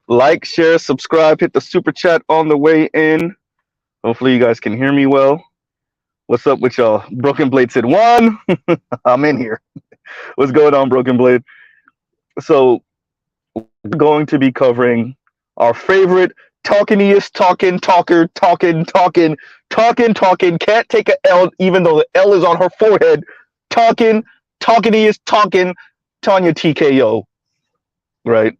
Like, share, subscribe, hit the super chat on the way in. Hopefully, you guys can hear me well. What's up with y'all? Broken Blade said one. I'm in here. What's going on, Broken Blade? So, we're going to be covering our favorite talkingest talking, can't take a L even though the L is on her forehead. Talkingest talking, Tanya TKO, right?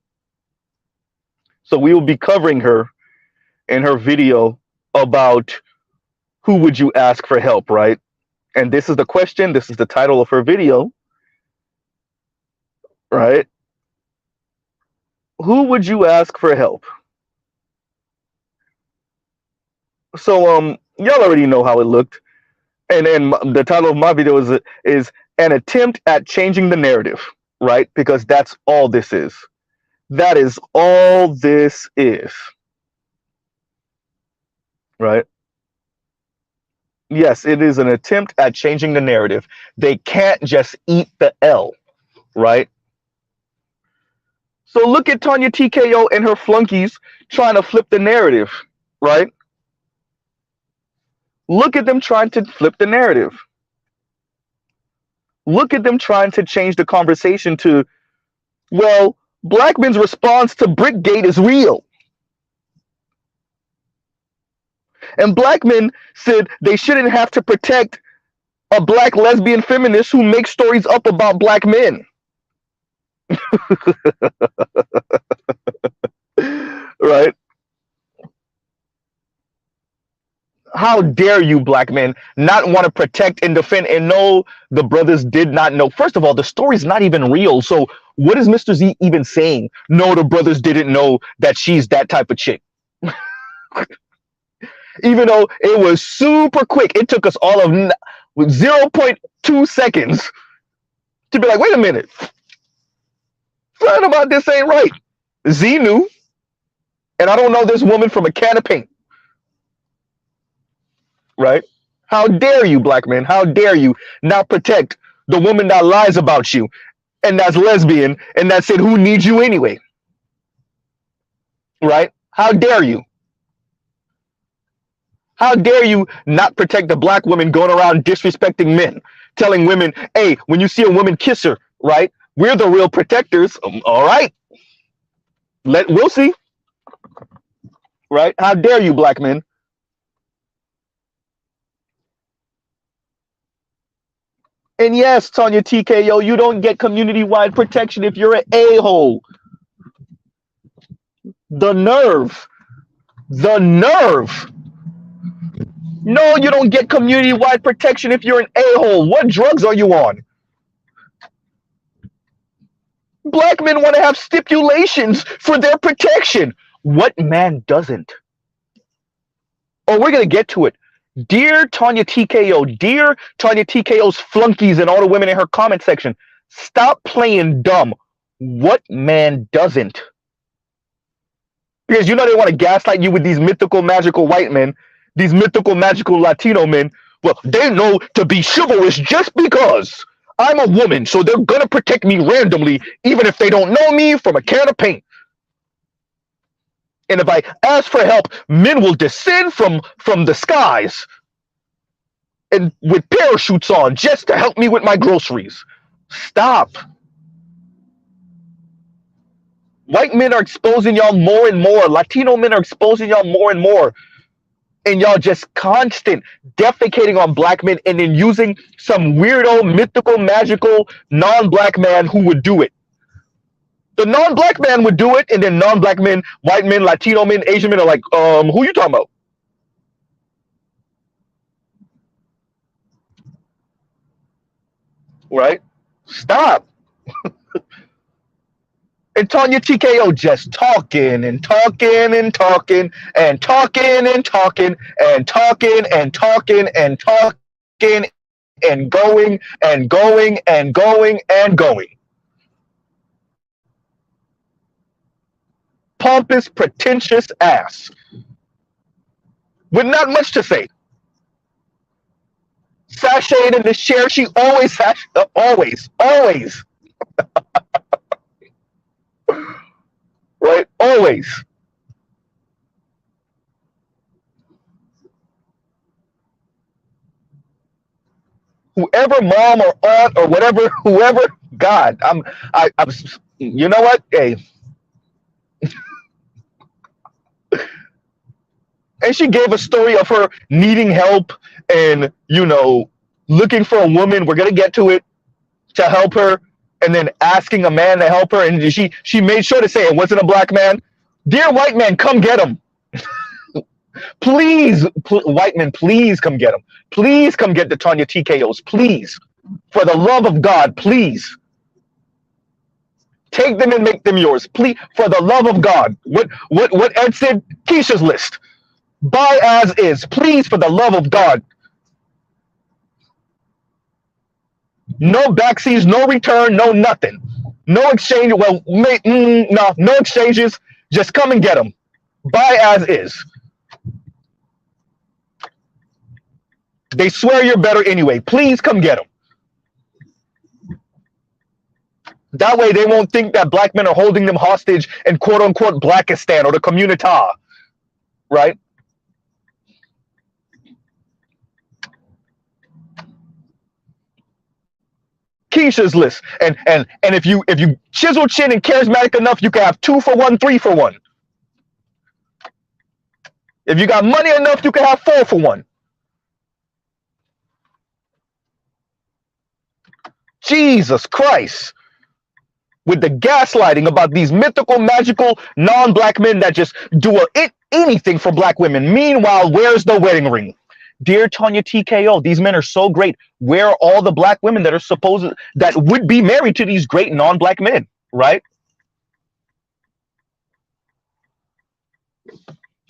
So we will be covering her in her video about who would you ask for help, right? And this is the question, this is the title of her video, right? Who would you ask for help? So y'all already know how it looked. And then the title of my video is an attempt at changing the narrative, right? Because that's all this is. That is all this is. Right? Yes, it is an attempt at changing the narrative. They can't just eat the L, right? So look at Tanya TKO and her flunkies trying to flip the narrative, right? Look at them trying to flip the narrative. Look at them trying to change the conversation to, well, black men's response to Brickgate is real. And black men said they shouldn't have to protect a black lesbian feminist who makes stories up about black men. Right? How dare you, black men, not want to protect and defend and know the brothers did not know. First of all, the story's not even real. So what is Mr. Z even saying? No, the brothers didn't know that she's that type of chick. Even though it was super quick, it took us all of 0.2 seconds to be like, wait a minute, something about this ain't right. Z knew, and I don't know this woman from a can of paint. Right? How dare you, black men? How dare you not protect the woman that lies about you and that's lesbian and that said, who needs you anyway? Right? How dare you? How dare you not protect the black woman going around disrespecting men, telling women, hey, when you see a woman, kiss her, right? We're the real protectors. All right. We'll see. Right? How dare you, black men? And yes, Tanya TKO, you don't get community-wide protection if you're an a-hole. The nerve. The nerve. No, you don't get community-wide protection if you're an a-hole. What drugs are you on? Black men want to have stipulations for their protection. What man doesn't? Oh, we're going to get to it. Dear Tanya TKO, dear Tanya TKO's flunkies and all the women in her comment section, stop playing dumb. What man doesn't? Because you know they want to gaslight you with these mythical, magical white men, these mythical, magical Latino men. Well, they know to be chivalrous just because I'm a woman, so they're going to protect me randomly, even if they don't know me from a can of paint. And if I ask for help, men will descend from the skies and with parachutes on just to help me with my groceries. Stop. White men are exposing y'all more and more. Latino men are exposing y'all more and more. And y'all just constant defecating on black men and then using some weirdo, mythical, magical, non-black man who would do it. The non-black man would do it, and then non-black men, white men, Latino men, Asian men are like, who you talking about? Right? Stop. And Tanya TKO just talking and talking and talking and talking and talking and talking and talking and talking and going and going and going and going. Pompous, pretentious ass with not much to say. Sashayed in the chair, she always, always. right? Always. Whoever mom or aunt or whatever, whoever, God, I'm, you know what? Hey, and she gave a story of her needing help and, looking for a woman. We're gonna get to it, to help her, and then asking a man to help her, and she made sure to say it wasn't a black man. Dear white man, come get him. Please, white men, please come get him. Please come get the Tanya TKOs. Please. For the love of God, please. Take them and make them yours. Please, for the love of God. What Ed said, Keisha's list. Buy as is. Please, for the love of God. No backseas, no return, no nothing. No exchange. Well, no exchanges. Just come and get them. Buy as is. They swear you're better anyway. Please come get them. That way they won't think that black men are holding them hostage in quote-unquote Blackistan or the Communita, right? Keisha's list. And if you chisel chin and charismatic enough, you can have 2 for 1, 3 for 1. If you got money enough, you can have 4 for 1. Jesus Christ. With the gaslighting about these mythical, magical, non-black men that just do anything for black women. Meanwhile, where's the wedding ring? Dear Tanya TKO, these men are so great. Where are all the black women that would be married to these great non-black men, right?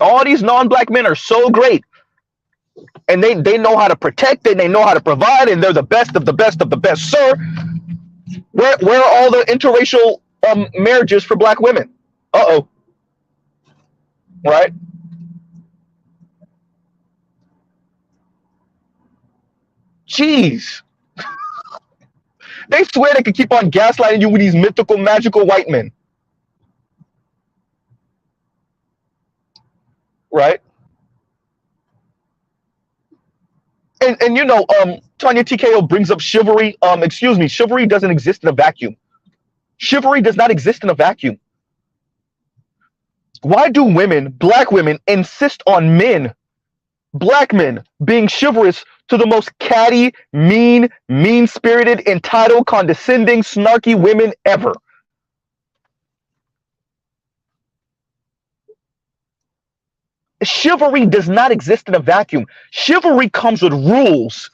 All these non-black men are so great. And they know how to protect and they know how to provide, and they're the best of the best of the best, sir. Where are all the interracial marriages for black women? Uh-oh. Right? Jeez. They swear they can keep on gaslighting you with these mythical, magical white men. Right? And Tanya TKO brings up chivalry. Excuse me, chivalry doesn't exist in a vacuum. Chivalry does not exist in a vacuum. Why do black women, insist on black men, being chivalrous to the most catty, mean-spirited, entitled, condescending, snarky women ever? Chivalry does not exist in a vacuum. Chivalry comes with rules,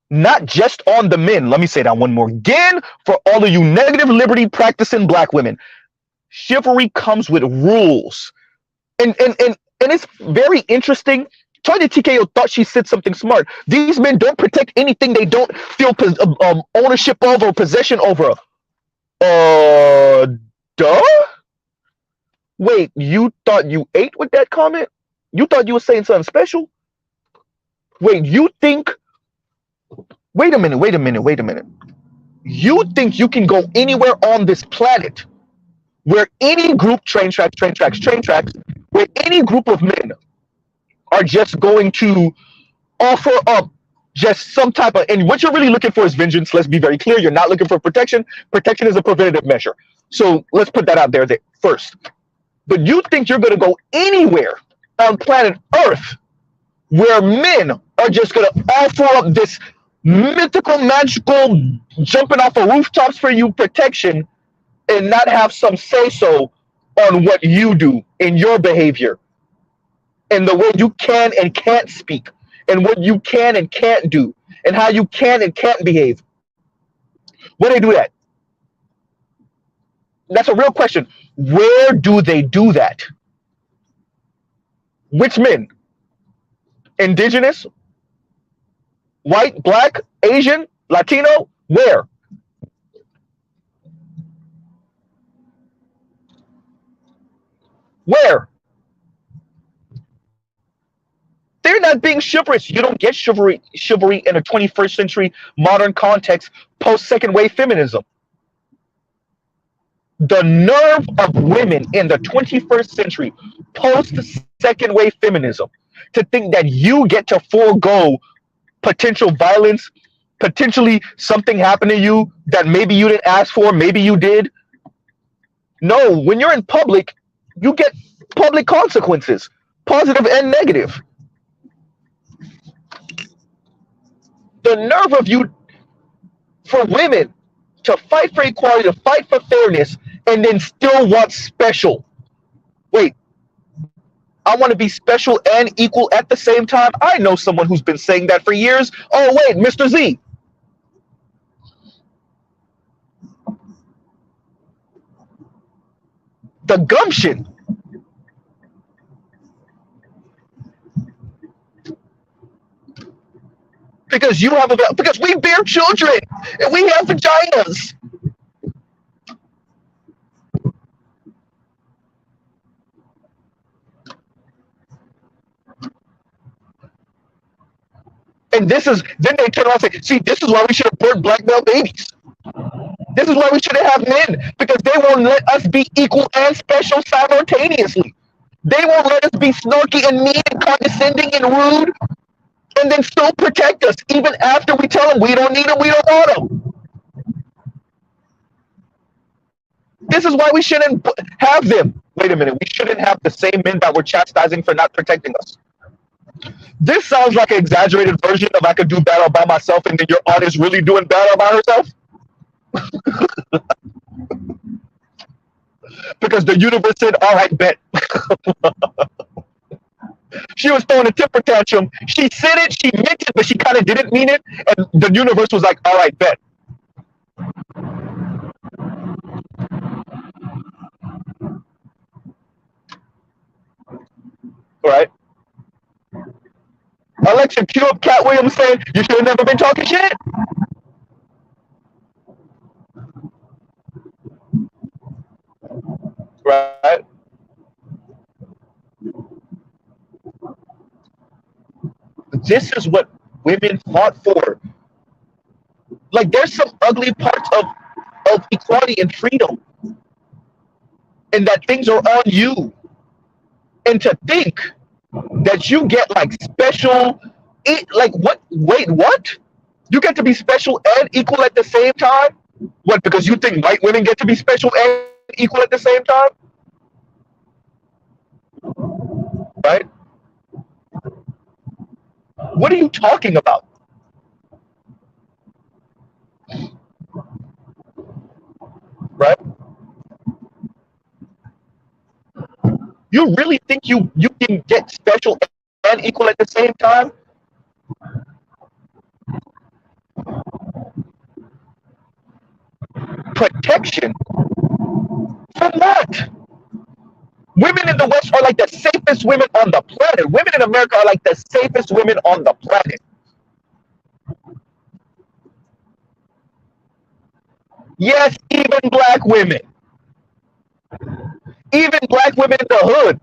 not just on the men. Let me say that one more again for all of you negative liberty practicing black women. Chivalry comes with rules. And it's very interesting. Tanya TKO thought she said something smart. These men don't protect anything they don't feel ownership of or possession over. Duh? Wait, you thought you ate with that comment? You thought you were saying something special? Wait, you think... Wait a minute. You think you can go anywhere on this planet where any group, train tracks, where any group of men are just going to offer up just some type of... And what you're really looking for is vengeance. Let's be very clear. You're not looking for protection. Protection is a preventative measure. So let's put that out there first. But you think you're going to go anywhere on planet Earth where men are just going to offer up this mythical, magical, jumping off of rooftops for you protection and not have some say-so on what you do in your behavior and the way you can and can't speak and what you can and can't do and how you can and can't behave? Where do they do that? That's a real question. Where do they do that? Which men? Indigenous? White, black, Asian, Latino? Where? Where? They're not being chivalrous. You don't get chivalry in a 21st century modern context, post-second wave feminism. The nerve of women in the 21st century, post second wave feminism, to think that you get to forego potential violence, potentially something happened to you that maybe you didn't ask for, maybe you did. No, when you're in public, you get public consequences, positive and negative. The nerve of you for women to fight for equality, to fight for fairness, and then still want special. Wait, I want to be special and equal at the same time? I know someone who's been saying that for years. Oh, wait, Mr. Z. The gumption. Because because we bear children and we have vaginas. And then they turn around and say, see, this is why we should have birthed black male babies. This is why we shouldn't have men, because they won't let us be equal and special simultaneously. They won't let us be snarky and mean and condescending and rude, and then still protect us, even after we tell them we don't need them, we don't want them. This is why we shouldn't have them. Wait a minute, we shouldn't have the same men that we're chastising for not protecting us. This sounds like an exaggerated version of I could do battle by myself, and then your aunt is really doing battle by herself. Because the universe said, all right, bet. She was throwing a temper tantrum. She said it, she meant it, but she kind of didn't mean it. And the universe was like, all right, bet. All right. Alexa, cue up Cat Williams saying, you should have never been talking shit. Right? This is what women fought for. Like, there's some ugly parts of equality and freedom, and that things are on you. And to think that you get like special, like what? Wait, what? You get to be special and equal at the same time? What? Because you think white women get to be special and equal at the same time? Right? What are you talking about? Right? You really think you can get special and equal at the same time? Protection? From what? Women in the West are like the safest women on the planet. Women in America are like the safest women on the planet. Yes, even black women. Even black women in the hood.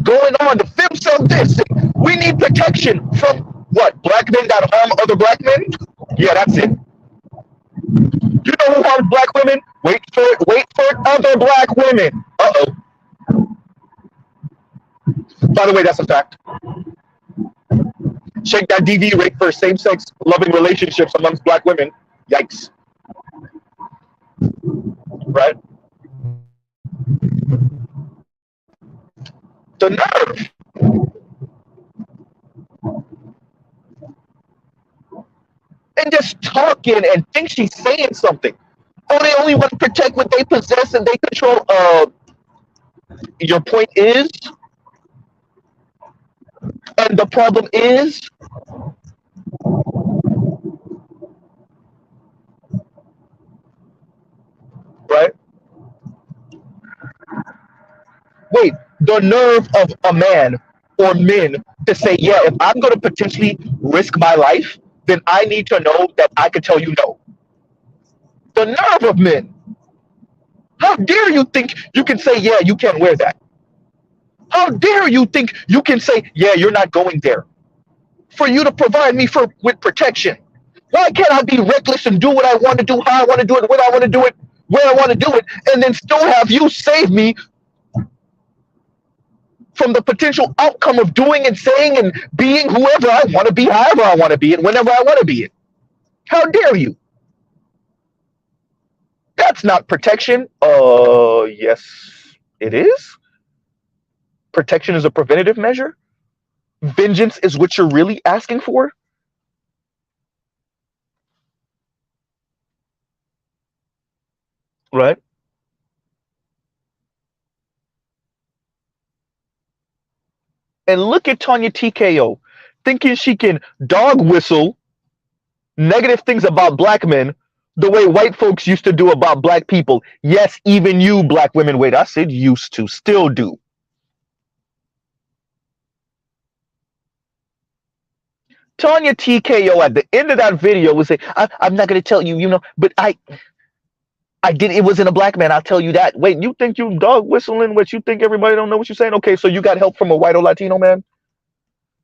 Going on, the film said this. We need protection from what? Black men that harm other black men? Yeah, that's it. You know who harms black women? Wait for it, other black women. Uh-oh. By the way, that's a fact. Check that DV rate for same-sex loving relationships amongst black women. Yikes. Right? The nerve. And just talking and think she's saying something. Oh, they only want to protect what they possess and they control. Your point is, and the problem is, right? Wait, the nerve of a man or men to say, yeah, if I'm going to potentially risk my life, then I need to know that I can tell you no. The nerve of men. How dare you think you can say, yeah, you can't wear that? How dare you think you can say, yeah, you're not going there? for you to provide me with protection? Why can't I be reckless and do what I want to do, how I want to do it, when I want to do it, where I want to do it, and then still have you save me from the potential outcome of doing and saying and being whoever I want to be, however I want to be it, whenever I want to be it? How dare you? That's not protection. Yes, it is. Protection is a preventative measure. Vengeance is what you're really asking for. Right? And look at Tanya TKO thinking she can dog whistle negative things about black men the way white folks used to do about black people. Yes, even you black women. Wait, I said used to, still do. Tanya TKO at the end of that video was saying, I'm not going to tell you, but I did. It wasn't a black man. I'll tell you that. Wait, you think you dog whistling? What, you think everybody don't know what you're saying? Okay, so you got help from a white or Latino man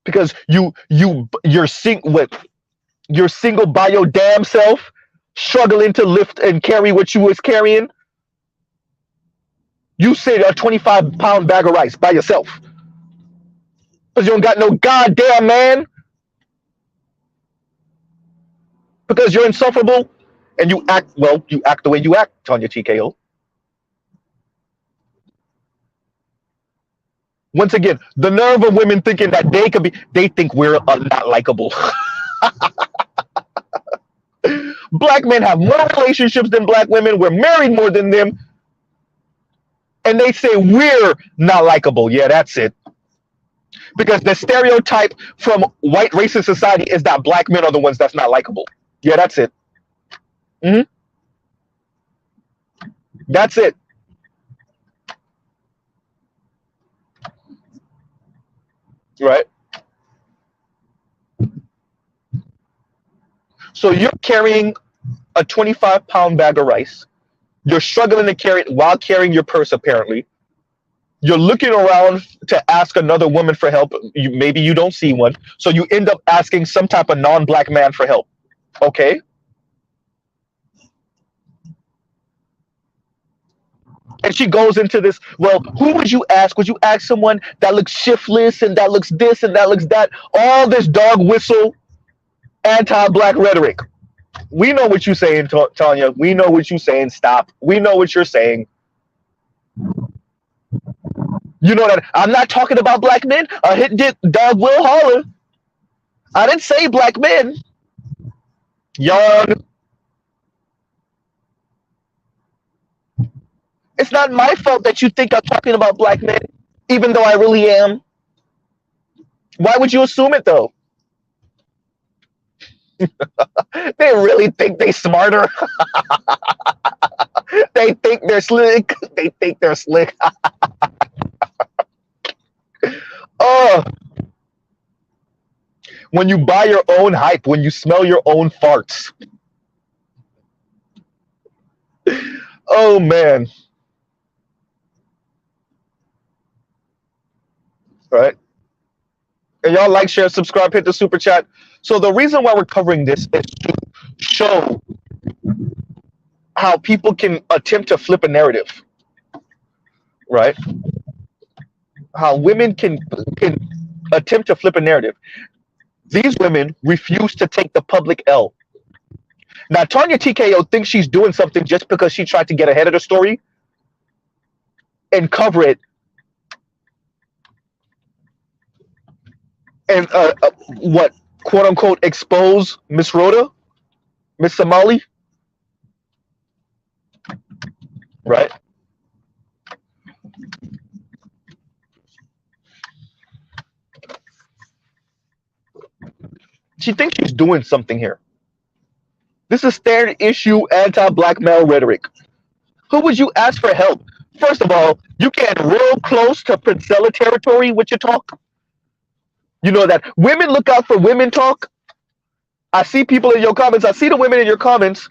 because you're single by your damn self, struggling to lift and carry what you was carrying. You sit a 25-pound bag of rice by yourself because you don't got no goddamn man. Because you're insufferable and you act the way you act, Tanya TKO. Once again, the nerve of women thinking that they think we're not likable. Black men have more relationships than black women. We're married more than them. And they say we're not likable. Yeah, that's it. Because the stereotype from white racist society is that black men are the ones that's not likable. Yeah, that's it. That's it. Right? So you're carrying a 25-pound bag of rice. You're struggling to carry it while carrying your purse, apparently. You're looking around to ask another woman for help. Maybe you don't see one. So you end up asking some type of non-black man for help. Okay? And she goes into this, well, who would you ask? Would you ask someone that looks shiftless and that looks this and that looks that? All this dog whistle, anti-black rhetoric. We know what you're saying, Tanya. We know what you're saying. Stop. We know what you're saying. You know that I'm not talking about black men. A hit dog will holler. I didn't say black men. Young. It's not my fault that you think I'm talking about black men, even though I really am. Why would you assume it, though? They really think they're smarter. They think they're slick. They think they're slick. Oh. When you buy your own hype, when you smell your own farts. Oh, man. Right? And y'all like, share, subscribe, hit the super chat. So the reason why we're covering this is to show how people can attempt to flip a narrative. Right? How women can attempt to flip a narrative. These women refuse to take the public L. Now, Tanya TKO thinks she's doing something just because she tried to get ahead of the story and cover it and quote unquote expose Miss Rhoda, Miss Somali, right? She thinks she's doing something here. This is standard issue anti-black male rhetoric. Who would you ask for help? First of all, you get real close to Princella territory with your talk. You know that women look out for women talk. I see people in your comments. I see the women in your comments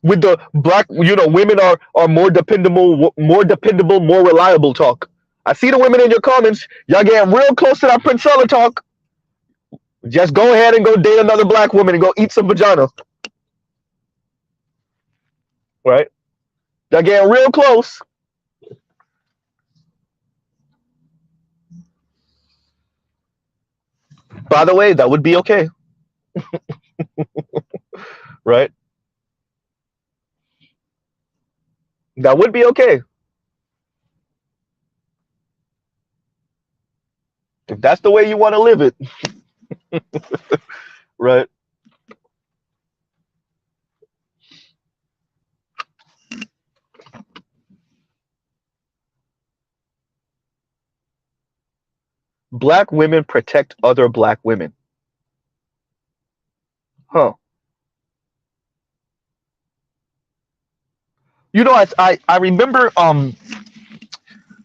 with the black, women are more dependable, more reliable talk. I see the women in your comments. Y'all getting real close to that Princella talk. Just go ahead and go date another black woman and go eat some vagina. Right? They're getting real close. By the way, that would be okay. Right? That would be okay. If that's the way you want to live it. Right? Black women protect other black women. Huh. You know, I remember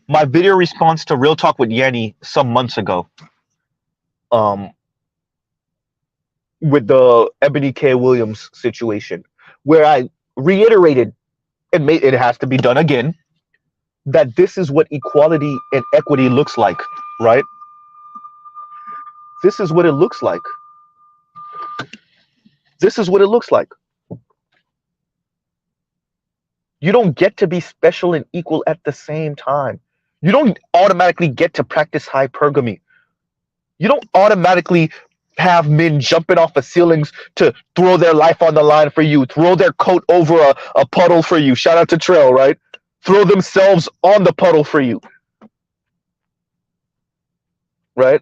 my video response to Real Talk with Yanni some months ago. With the Ebony K. Williams situation, where I reiterated, and it has to be done again, that this is what equality and equity looks like, right? This is what it looks like. This is what it looks like. You don't get to be special and equal at the same time. You don't automatically get to practice hypergamy. You don't automatically have men jumping off of ceilings to throw their life on the line for you, throw their coat over a puddle for you. Shout out to Trail, right? Throw themselves on the puddle for you. Right?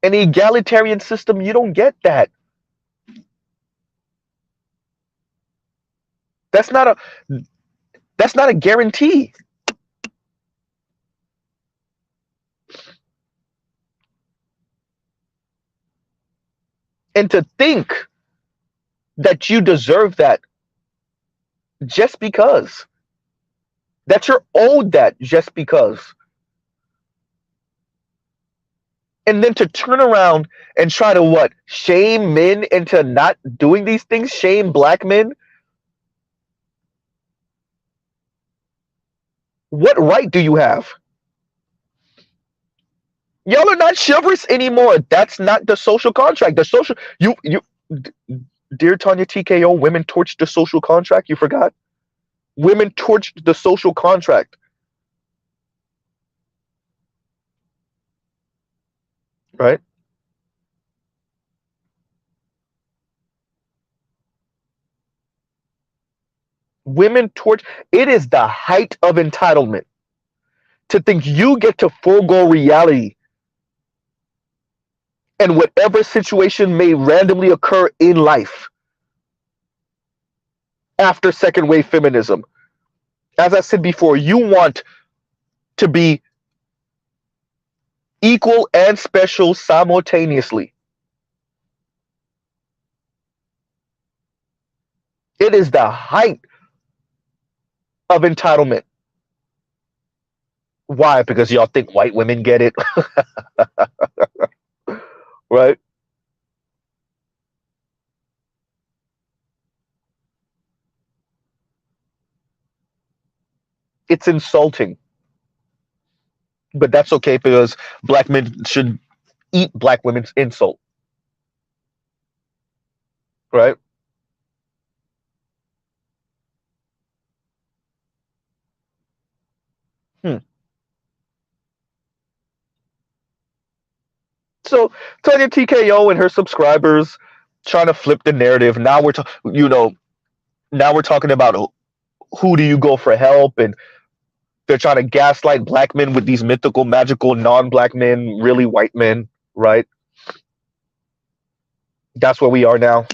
In the egalitarian system, you don't get that. That's not a guarantee. And to think that you deserve that just because, that you're owed that just because, and then to turn around and try to what? Shame men into not doing these things? Shame black men? What right do you have? Y'all are not chivalrous anymore. That's not the social contract. The social you dear Tanya TKO, women torched the social contract. You forgot? Women torched the social contract. Right? Women torch. It is the height of entitlement to think you get to forego reality and whatever situation may randomly occur in life after second wave feminism. As I said before, you want to be equal and special simultaneously. It is the height of entitlement. Why? Because y'all think white women get it. Right? It's insulting. But that's okay because black men should eat black women's insult. Right? So Tanya TKO and her subscribers trying to flip the narrative. Now we're now we're talking about who do you go for help, and they're trying to gaslight black men with these mythical, magical, non-black men, really white men, right? That's where we are now.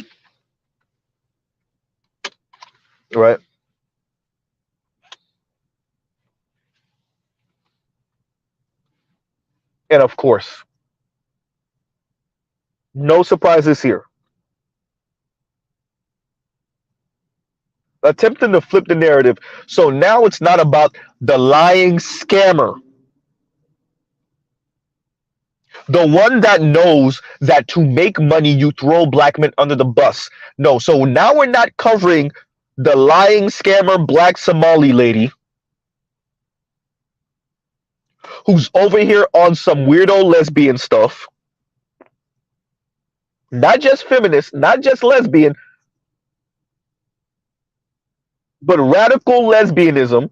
Right? And of course, no surprises here. Attempting to flip the narrative. So now it's not about the lying scammer, the one that knows that to make money you throw black men under the bus. No, so now we're not covering the lying scammer black Somali lady who's over here on some weirdo lesbian stuff, not just feminist, not just lesbian, but radical lesbianism,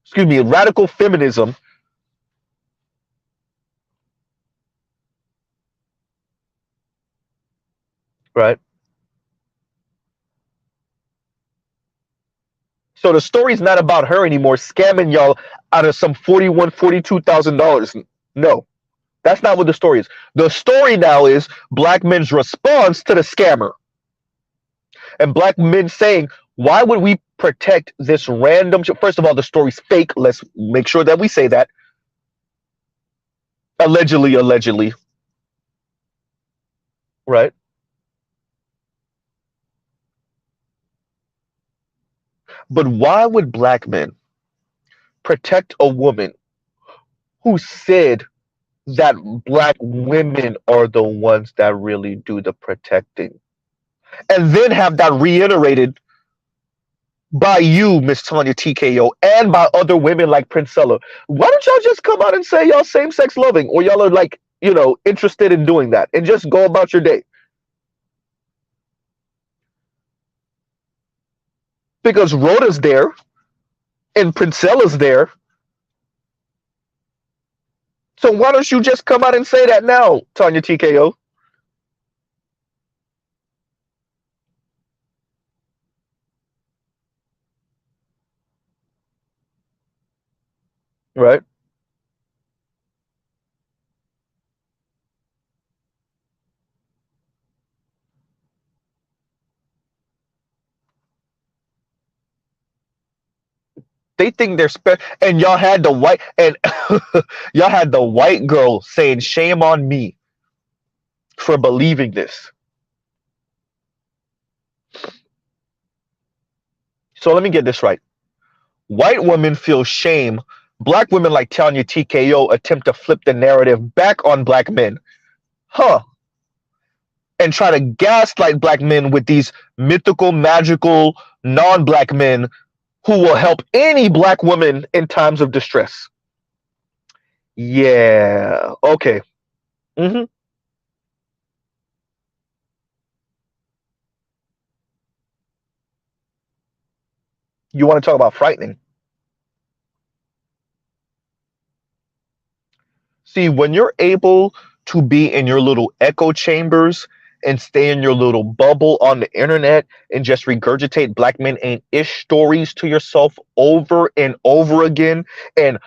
excuse me, radical feminism, right? So the story's not about her anymore scamming y'all out of some $42,000. No, that's not what the story is. The story now is black men's response to the scammer. And black men saying, why would we protect this random? First of all, the story's fake. Let's make sure that we say that. Allegedly, allegedly. Right? But why would black men protect a woman who said that black women are the ones that really do the protecting? And then have that reiterated by you, Miss Tanya TKO, and by other women like Princella. Why don't y'all just come out and say y'all same-sex loving, or y'all are like, interested in doing that, and just go about your day? Because Rhoda's there, and Princella's there. So why don't you just come out and say that now, Tanya TKO? Right? They think they're and y'all had the white and y'all had the white girl saying, "Shame on me for believing this." So let me get this right. White women feel shame. Black women like Tanya TKO attempt to flip the narrative back on black men. Huh. And try to gaslight black men with these mythical, magical, non-black men who will help any black woman in times of distress. Yeah. Okay. hmm You want to talk about frightening? See, when you're able to be in your little echo chambers and stay in your little bubble on the internet and just regurgitate black men ain't ish stories to yourself over and over again, and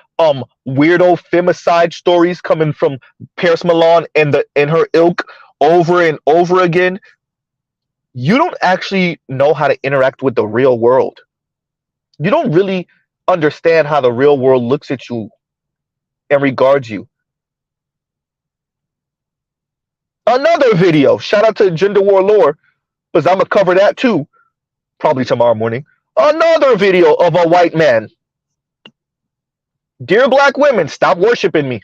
weirdo femicide stories coming from Paris Milan and her ilk over and over again, you don't actually know how to interact with the real world. You don't really understand how the real world looks at you and regards you. Another video. Shout out to Gender War Lore, because I'm gonna cover that too, probably tomorrow morning. Another video of a white man. Dear black women, stop worshiping me.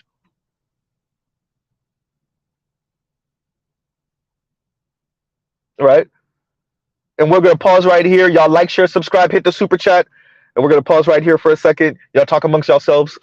Right? And we're gonna pause right here. Y'all like, share, subscribe, hit the super chat. And we're gonna pause right here for a second. Y'all talk amongst yourselves.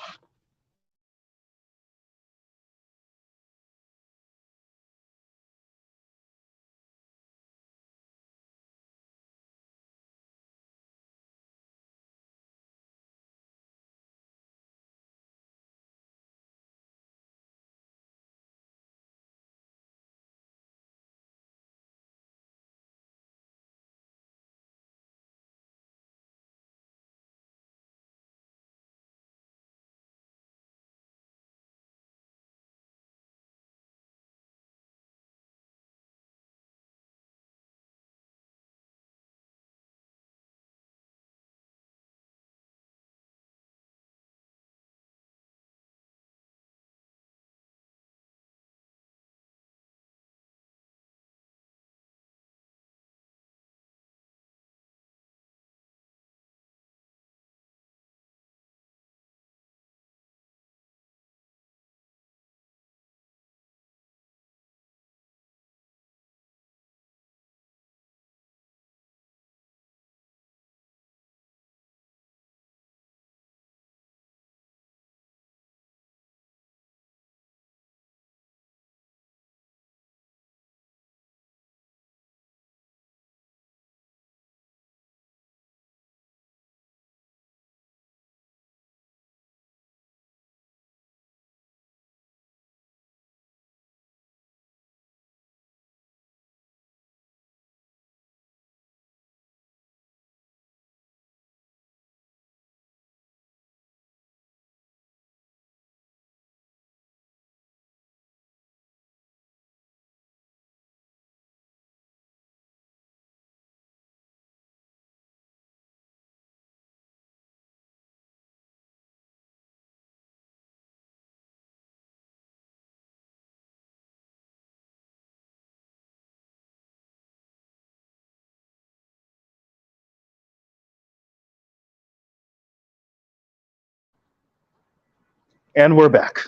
And we're back.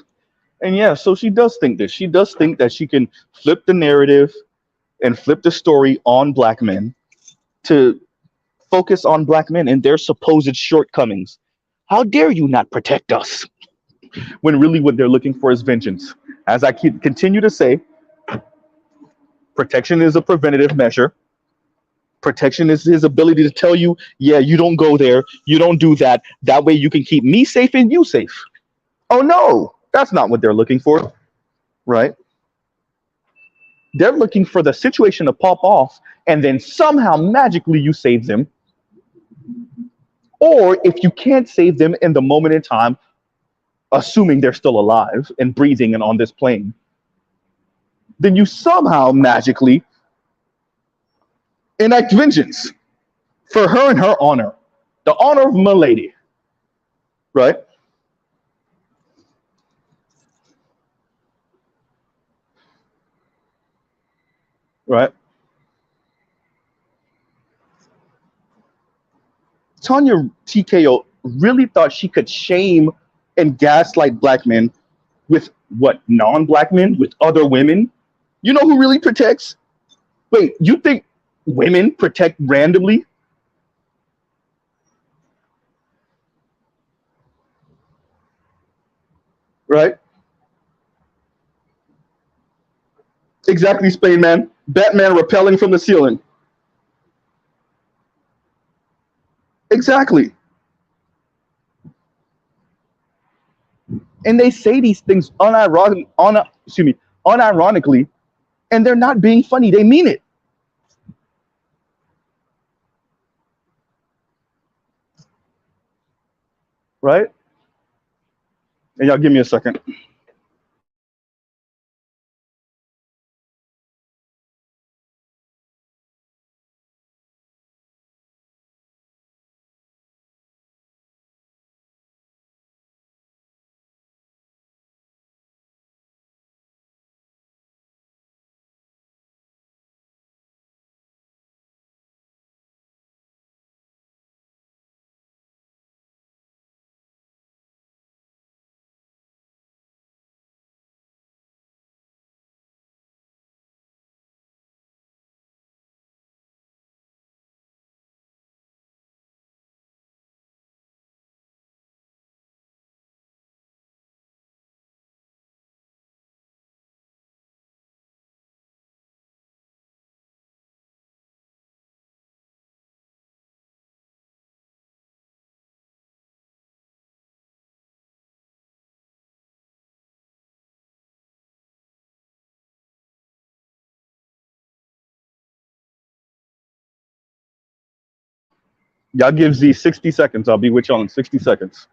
And yeah, so she does think this. She does think that she can flip the narrative and flip the story on black men to focus on black men and their supposed shortcomings. How dare you not protect us? When really what they're looking for is vengeance. As I continue to say, protection is a preventative measure. Protection is his ability to tell you, yeah, you don't go there, you don't do that. That way you can keep me safe and you safe. Oh no, that's not what they're looking for, right? They're looking for the situation to pop off and then somehow magically you save them. Or if you can't save them in the moment in time, assuming they're still alive and breathing and on this plane, then you somehow magically enact vengeance for her and her honor, the honor of Milady, right? Right. Tanya TKO really thought she could shame and gaslight black men with what, non-black men, with other women. You know who really protects? Wait, you think women protect randomly? Right? Exactly, Spain Man. Batman rappelling from the ceiling. Exactly. And they say these things unironically, and they're not being funny. They mean it. Right? And y'all give me a second. Y'all give Z 60 seconds. I'll be with y'all in 60 seconds.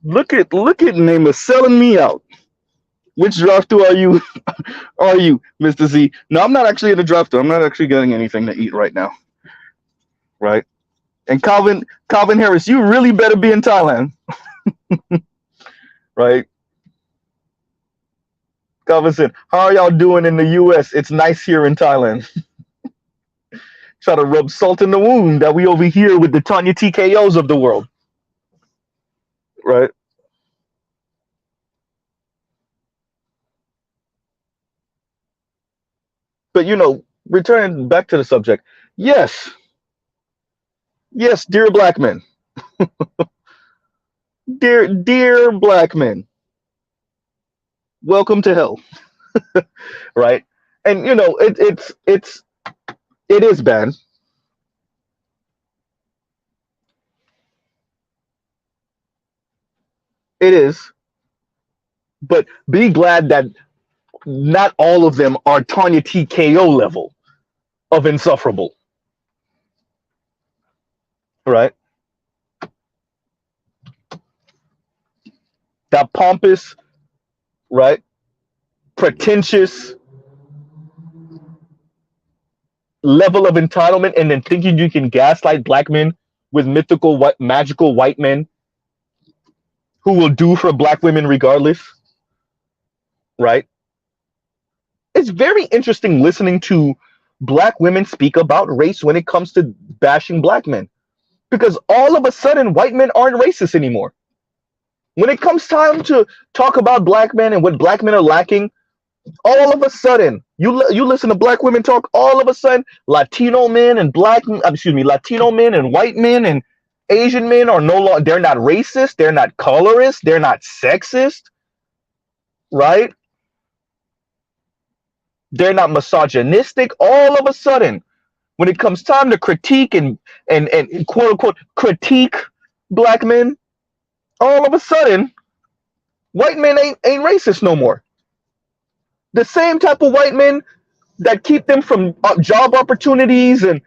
Look at Namer selling me out. Which drive-thru are you, Mr. Z? No, I'm not actually in the drive-thru. I'm not actually getting anything to eat right now. Right? And Calvin Harris, you really better be in Thailand. Right? Calvin said, how are y'all doing in the US? It's nice here in Thailand. Try to rub salt in the wound that we over here with the Tanya TKOs of the world. Right? But returning back to the subject, yes, yes, dear black men, dear black men, welcome to hell, right? And it is bad. It is, but be glad that not all of them are Tanya TKO level of insufferable, right? That pompous, right? Pretentious level of entitlement, and then thinking you can gaslight black men with mythical, magical white men who will do for black women regardless, right? It's very interesting listening to black women speak about race when it comes to bashing black men, because all of a sudden white men aren't racist anymore. When it comes time to talk about black men and what black men are lacking, all of a sudden you listen to black women talk, all of a sudden Latino men and Latino men and white men and Asian men are no longer, they're not racist, they're not colorist, they're not sexist, right? They're not misogynistic. All of a sudden, when it comes time to critique and quote unquote critique black men, all of a sudden white men ain't racist no more. The same type of white men that keep them from job opportunities and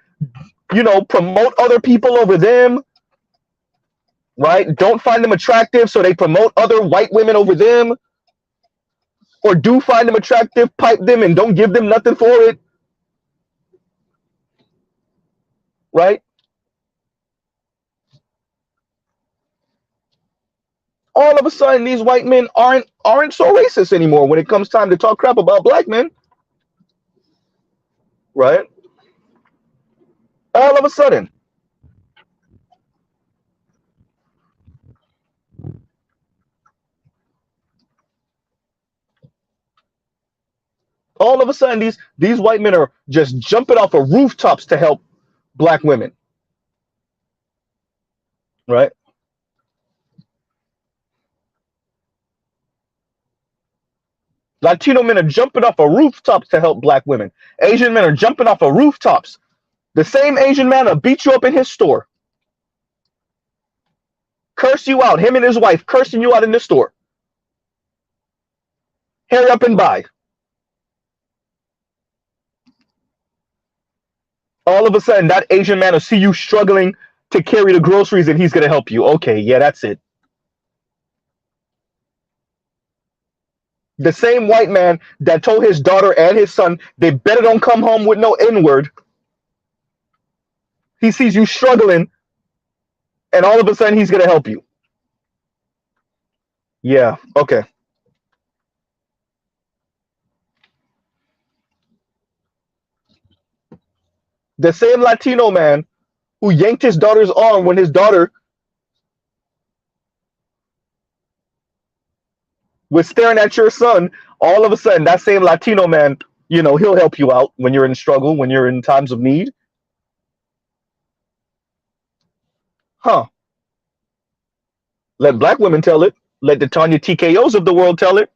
promote other people over them, right? Don't find them attractive, so they promote other white women over them, or do find them attractive, pipe them, and don't give them nothing for it, right? All of a sudden, these white men aren't so racist anymore when it comes time to talk crap about black men, right? All of a sudden, these white men are just jumping off of rooftops to help black women, right? Latino men are jumping off of rooftops to help black women. Asian men are jumping off of rooftops. The same Asian man will beat you up in his store, curse you out. Him and his wife cursing you out in the store. Hurry up and buy. All of a sudden, that Asian man will see you struggling to carry the groceries and he's going to help you. Okay, yeah, that's it. The same white man that told his daughter and his son they better don't come home with no N-word, he sees you struggling and all of a sudden he's going to help you. Yeah, okay. The same Latino man who yanked his daughter's arm when his daughter was staring at your son, all of a sudden that same Latino man, he'll help you out when you're in struggle, when you're in times of need. Huh. Let black women tell it. Let the Tanya TKOs of the world tell it.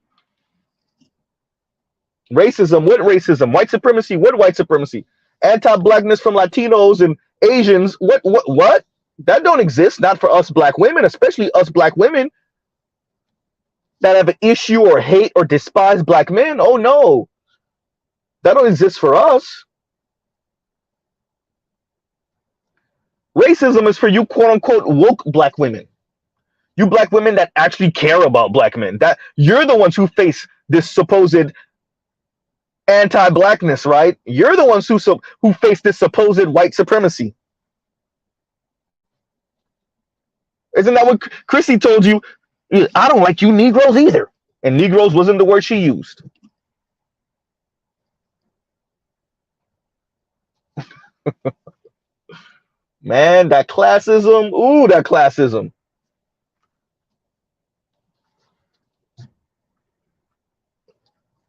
Racism, what racism? White supremacy, what white supremacy? Anti-blackness from Latinos and Asians, what? That don't exist, not for us black women, especially us black women that have an issue or hate or despise black men. Oh no, that don't exist for us. Racism is for you quote unquote woke black women. You black women that actually care about black men. That you're the ones who face this supposed anti-blackness, right? You're the ones who face this supposed white supremacy. Isn't that what Chrissy told you? I don't like you Negroes either. And Negroes wasn't the word she used. Man, that classism. Ooh, that classism.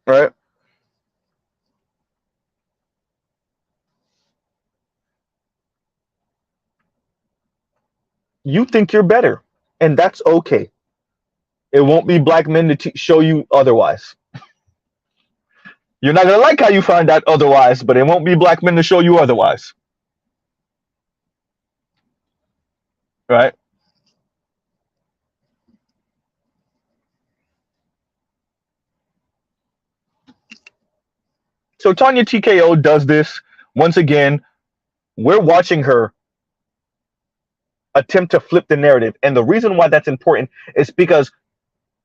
Right? You think you're better, and that's okay. It won't be black men to show you otherwise. You're not gonna like how you find out otherwise, but it won't be black men to show you otherwise. Right? So Tanya TKO does this once again. We're watching her attempt to flip the narrative, and the reason why that's important is because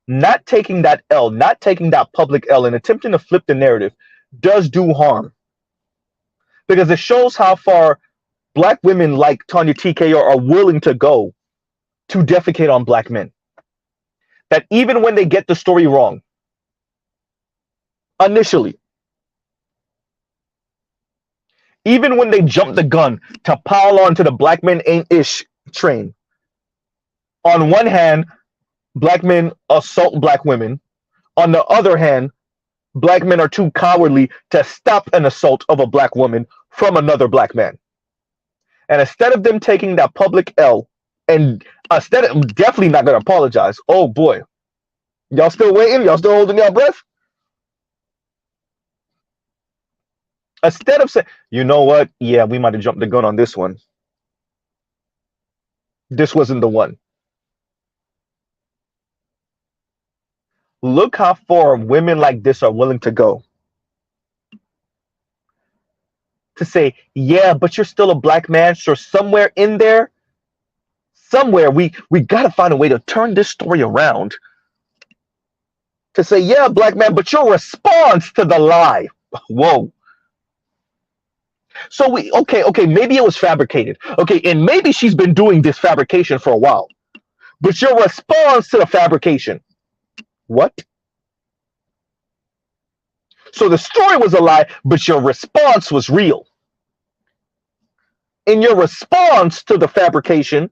not taking that L, not taking that public L, and attempting to flip the narrative does do harm, because it shows how far black women like Tanya TKO are willing to go to defecate on black men. That even when they get the story wrong, initially, even when they jump the gun to pile on to the black men ain't ish train, on one hand, black men assault black women. On the other hand, black men are too cowardly to stop an assault of a black woman from another black man. And instead of them taking that public L, and instead of definitely not going to apologize, oh boy, y'all still waiting? Y'all still holding your breath? Instead of saying, you know what? Yeah, we might have jumped the gun on this one. This wasn't the one. Look how far women like this are willing to go. To say, yeah, but you're still a black man. So somewhere in there, somewhere we got to find a way to turn this story around. To say, yeah, black man, but your response to the lie. Whoa. So okay, maybe it was fabricated. Okay, and maybe she's been doing this fabrication for a while. But your response to the fabrication, what? So the story was a lie, but your response was real. And your response to the fabrication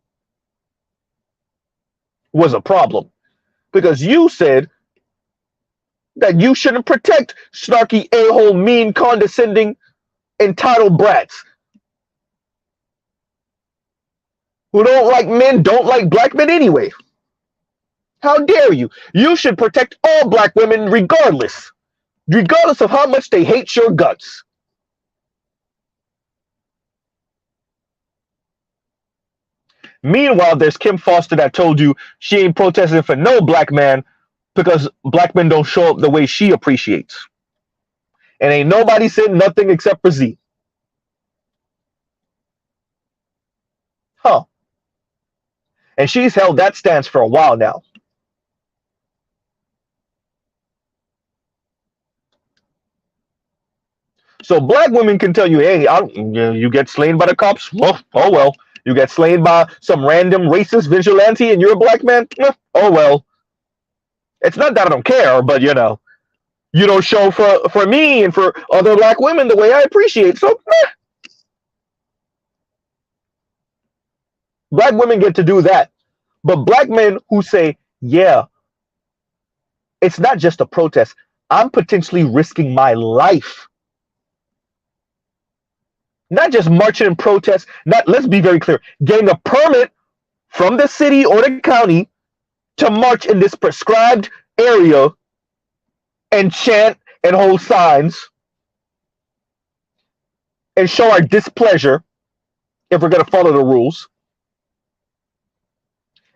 was a problem. Because you said that you shouldn't protect snarky, a-hole, mean, condescending, entitled brats who don't like men, don't like black men anyway. How dare you? You should protect all black women regardless of how much they hate your guts. Meanwhile, there's Kim Foster that told you she ain't protesting for no black man because black men don't show up the way she appreciates. And ain't nobody said nothing except for Z. Huh. And she's held that stance for a while now. So black women can tell you, hey, you get slain by the cops. Oh well. You get slain by some random racist vigilante and you're a black man. Oh well. It's not that I don't care, but you don't show for me and for other black women the way I appreciate. So black women get to do that. But black men who say, yeah, it's not just a protest. I'm potentially risking my life. Not just marching in protest, let's be very clear, getting a permit from the city or the county to march in this prescribed area and chant and hold signs and show our displeasure if we're going to follow the rules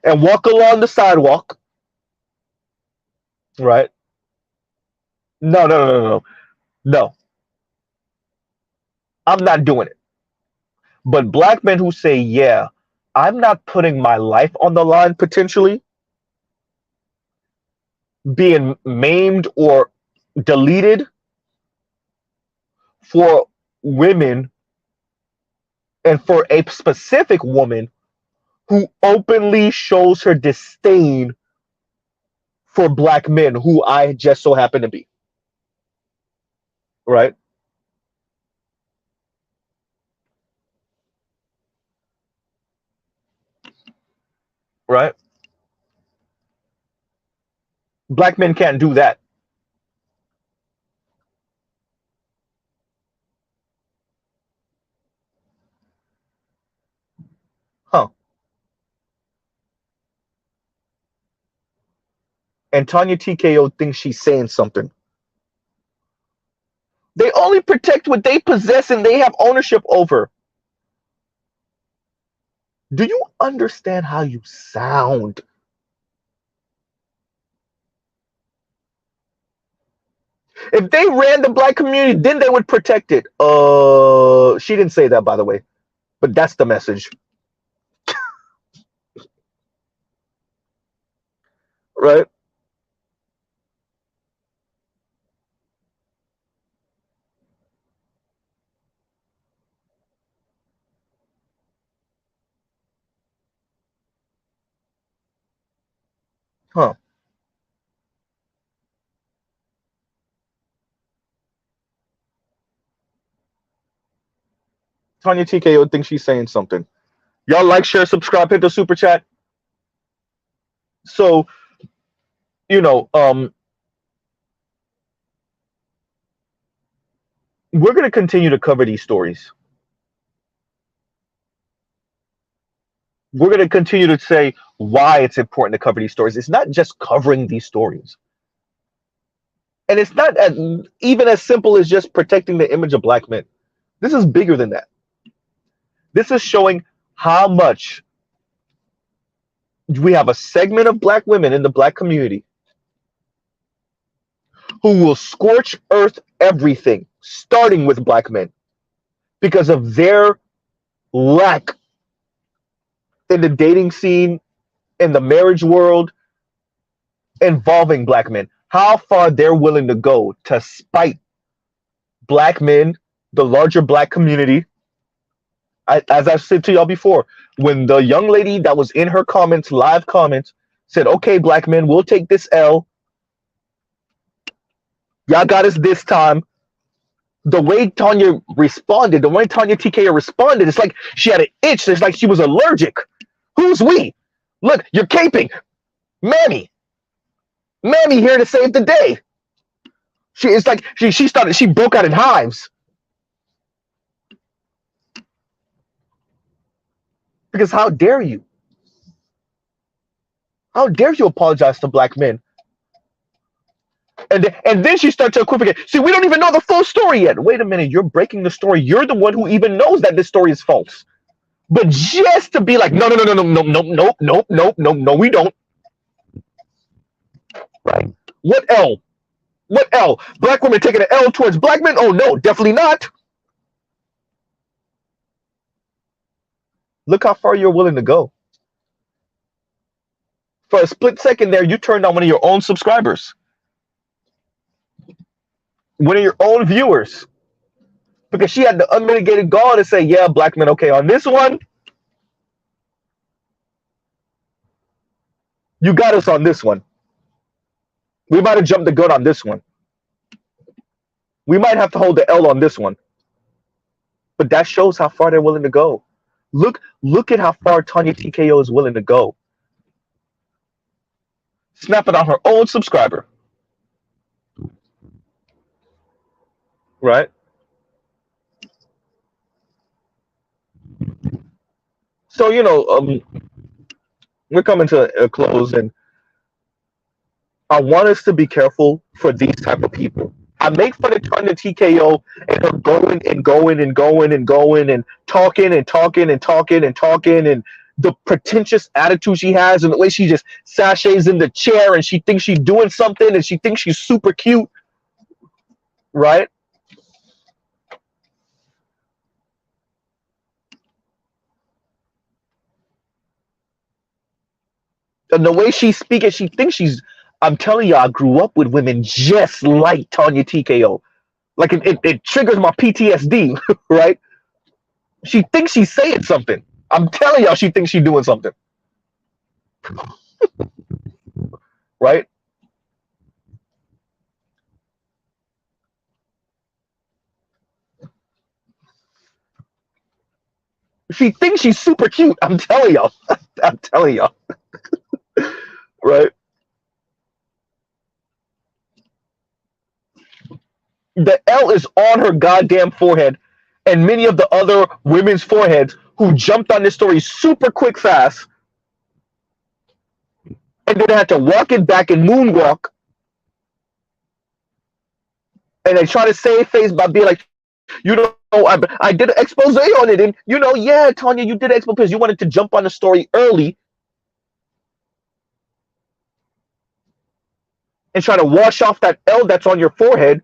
and walk along the sidewalk, right? No. I'm not doing it. But black men who say, yeah, I'm not putting my life on the line potentially, being maimed or deleted for women and for a specific woman who openly shows her disdain for black men who I just so happen to be. Right? Right? Black men can't do that. Huh. and Tanya TKO thinks she's saying something. They only protect what they possess and they have ownership over. Do you understand how you sound? If they ran the black community, then they would protect it. She didn't say that, by the way, but that's the message. Right? Huh. Tanya TKO thinks she's saying something. Y'all like, share, subscribe, hit the super chat. So, you know, we're going to continue to cover these stories. We're going to continue to say why it's important to cover these stories. It's not just covering these stories. And it's not even as simple as just protecting the image of black men. This is bigger than that. This is showing how much we have a segment of black women in the black community who will scorch earth everything, starting with black men, because of their lack in the dating scene, in the marriage world, involving black men. How far they're willing to go to spite black men, the larger black community. As I've said to y'all before, when the young lady that was in her comments, live comments, said, okay, black men, we'll take this L. Y'all got us this time. The way Tanya responded, the way Tanya TKO responded, it's like she had an itch. It's like she was allergic. Who's we? Look, you're caping. Mammy. Mammy here to save the day. It's like she broke out in hives. Because how dare you? How dare you apologize to black men? And then she starts to equivocate. See, we don't even know the full story yet. Wait a minute, you're breaking the story. You're the one who even knows that this story is false. But just to be like, no, we don't. Right? What L? What L? Black women taking an L towards black men? Oh no, definitely not. Look how far you're willing to go. For a split second there, you turned on one of your own subscribers. One of your own viewers. Because she had the unmitigated gall to say, yeah, black men, okay, on this one, you got us on this one. We might have jumped the gun on this one. We might have to hold the L on this one. But that shows how far they're willing to go. Look at how far Tanya TKO is willing to go. Snapping on her own subscriber. Right? So, we're coming to a close, and I want us to be careful for these type of people. I make fun of Tanya TKO and her going and going and going and going and talking and talking and talking and talking and the pretentious attitude she has and the way she just sashays in the chair and she thinks she's doing something and she thinks she's super cute, right? And the way she's speaking, she thinks she's, I'm telling you, I grew up with women just like Tanya TKO. Like it triggers my PTSD, right? She thinks she's saying something. I'm telling y'all, she thinks she's doing something. Right? She thinks she's super cute. I'm telling y'all. I'm telling y'all. Right? The L is on her goddamn forehead and many of the other women's foreheads who jumped on this story super quick fast. and then had to walk it back and moonwalk, and they try to save face by being like, I did an expose on it, and yeah, Tanya, you did an expose because you wanted to jump on the story early and try to wash off that L that's on your forehead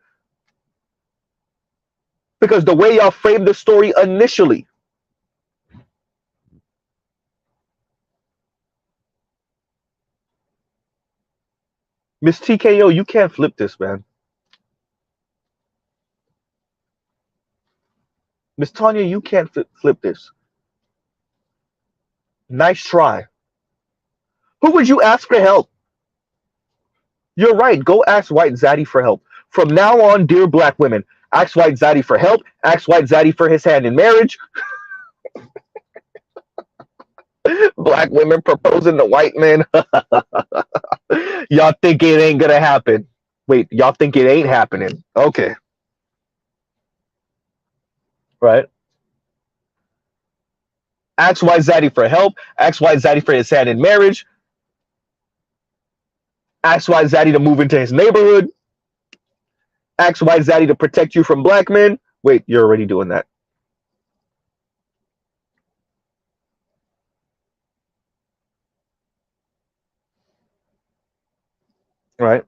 because the way y'all framed the story initially. Miss TKO, you can't flip this, man. Miss Tanya, you can't flip this. Nice try. Who would you ask for help? You're right. Go ask White Zaddy for help. From now on, dear black women, ask White Zaddy for help. Ask White Zaddy for his hand in marriage. Black women proposing to white men. Y'all think it ain't gonna happen. Wait, y'all think it ain't happening. Okay. Right? Ask White Zaddy for help. Ask White Zaddy for his hand in marriage. Ask White Zaddy to move into his neighborhood. Ask White Zaddy to protect you from black men. Wait, you're already doing that. Right?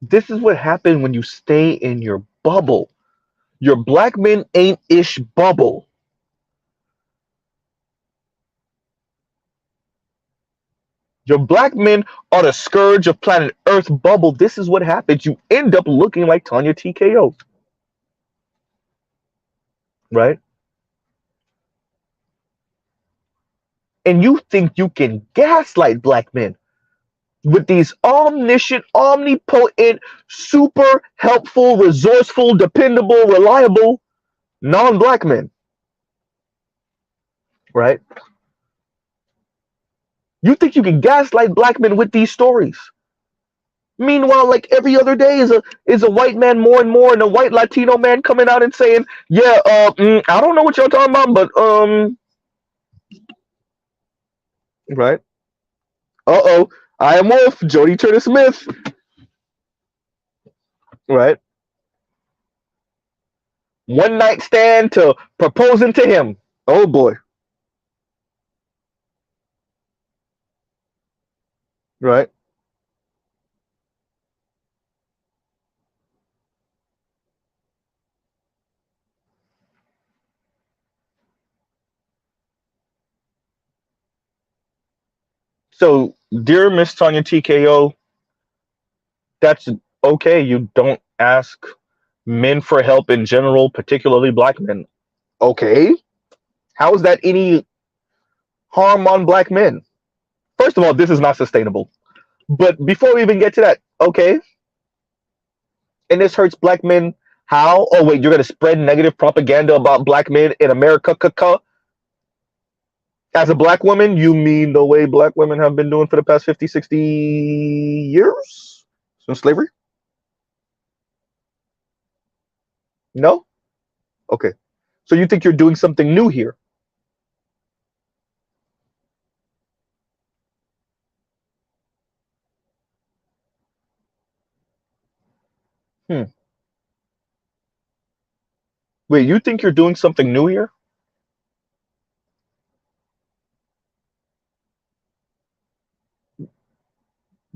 This is what happens when you stay in your bubble. Your black men ain't ish bubble. Your black men are the scourge of planet Earth bubble. This is what happens. You end up looking like Tanya TKO. Right? And you think you can gaslight black men with these omniscient, omnipotent, super helpful, resourceful, dependable, reliable non-black men. Right? You think you can gaslight black men with these stories. Meanwhile, like every other day is a white man more and more, and a white Latino man coming out and saying, "Yeah, I don't know what y'all talking about, but right? I am Wolf, Jody Turner Smith, right? One night stand to proposing to him. Oh boy, right? So, dear Miss Tanya TKO, that's okay. You don't ask men for help in general, particularly black men. Okay, how is that any harm on black men? First of all, this is not sustainable. But before we even get to that, okay, and this hurts black men. How? Oh wait, you're gonna spread negative propaganda about black men in America? As a black woman, you mean the way black women have been doing for the past 50, 60 years since slavery? No? Okay. So you think you're doing something new here? Hmm. Wait, you think you're doing something new here?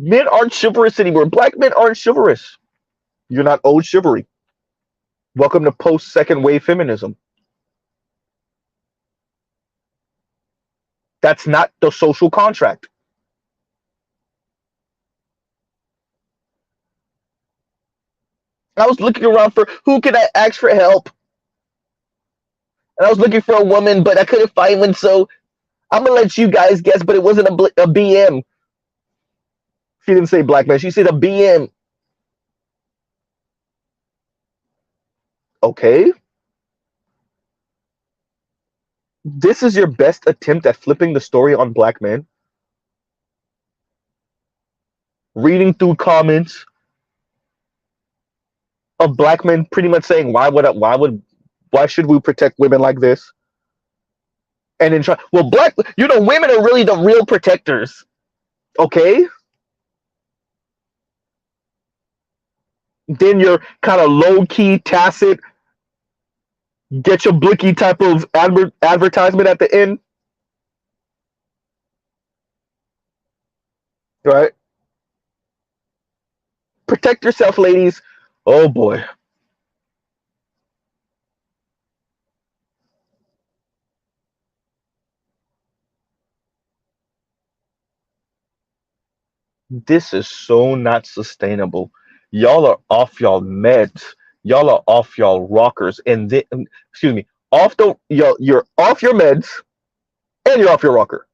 Men aren't chivalrous anymore. Black men aren't chivalrous. You're not old chivalry. Welcome to post second wave feminism. That's not the social contract. I was looking around for who can I ask for help, and I was looking for a woman, but I couldn't find one. So I'm gonna let you guys guess. But it wasn't a BM. She didn't say black man. She said a BM. Okay. This is your best attempt at flipping the story on black men. Reading through comments of black men pretty much saying, why would Why should we protect women like this? And then try, well, women are really the real protectors. Okay? Then you're kind of low key, tacit, get your blicky type of advertisement at the end, right? Protect yourself, ladies. Oh boy. This is so not sustainable. Y'all are off y'all meds. Y'all are off y'all rockers. Excuse me, you're off your meds and you're off your rocker.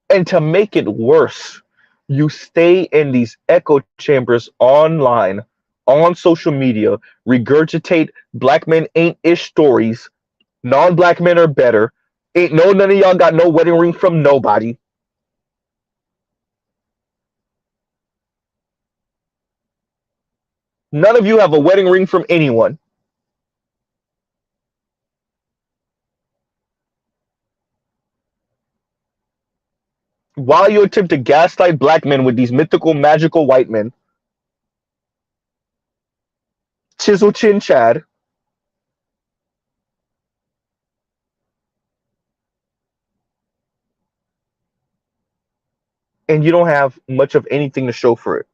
And to make it worse, you stay in these echo chambers online, on social media, regurgitate black men ain't ish stories. Non-black men are better. Ain't none of y'all got no wedding ring from nobody. None of you have a wedding ring from anyone. While you attempt to gaslight black men with these mythical, magical white men, Chisel Chin Chad, and you don't have much of anything to show for it.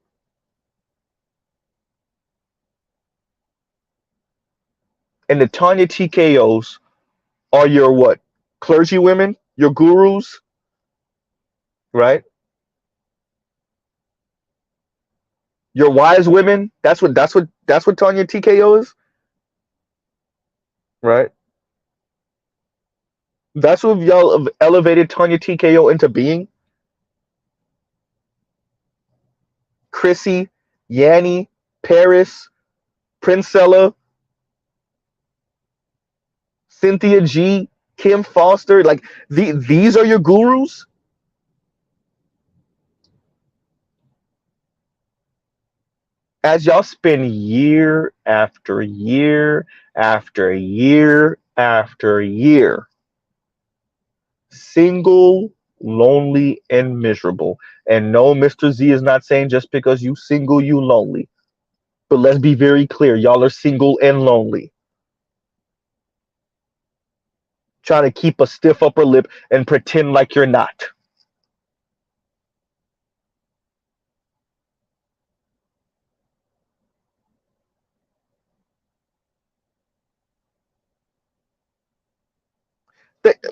And the Tanya TKOs are your what? Clergy women, your gurus, right? Your wise women. That's what Tanya TKO is, right? That's what y'all have elevated Tanya TKO into being. Chrissy, Yanni, Paris, Princella, Cynthia G, Kim Foster, like these are your gurus. As y'all spend year after year after year after year single, lonely, and miserable. And no, Mr. Z is not saying just because you single, you lonely. But let's be very clear, y'all are single and lonely. Trying to keep a stiff upper lip and pretend like you're not.